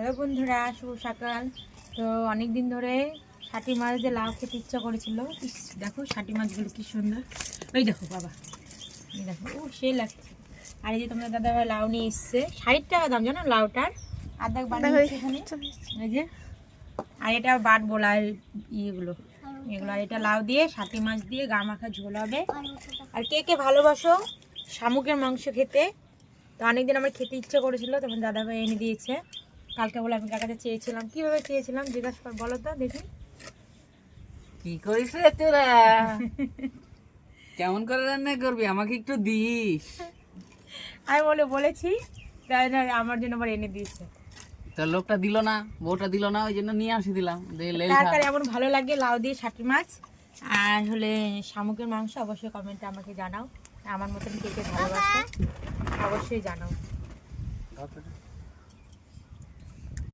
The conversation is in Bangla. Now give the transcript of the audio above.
হ্যালো বন্ধুরা, শুভ সকাল। তো অনেক দিন ধরে ষাটি মাছ দিয়ে লাউ খেতে ইচ্ছা করেছিল। দেখো ষাটি মাছগুলো কি সুন্দর। ওই দেখো বাবা, এই দেখো, ও সেই লাগছে। আর এই যে তোমাদের দাদা ভাই লাউ নিয়ে এসছে, 60 টাকা দাম জানো লাউটার। আর্ধেক বানিয়েছে এখানে, এই যে। আর এটা বাট বলা এগুলো, আর এটা লাউ দিয়ে ষাটি মাছ দিয়ে গা মাখা ঝোল হবে। আর কে কে ভালোবাসো শামুকের মাংস খেতে, তো অনেকদিন আমার খেতে ইচ্ছে করেছিল, তখন দাদাভাই এনে দিয়েছে। কালকে বলে আমি কাকাতে চেয়েছিলাম, কিভাবে চেয়েছিলাম জিজ্ঞাসা কর, বলো তো দেখি। কি করিস রে তোরা? কেমন করে রান্না করবি, আমাকে একটু দিস। আমি বলেছি তাই না, আমার জন্য আবার এনে দিয়েছে। তোর লোকটা দিল না, বউটা দিল না, ওই জন্য নিয়ে আসি দিলাম। কার কার এমন ভালো লাগে লাউ দিয়ে ষাটি মাছ আর হলে শামুকের মাংস, অবশ্যই কমেন্টে আমাকে জানাও। আমার মতন কে কে ভালোবাসো অবশ্যই জানাও।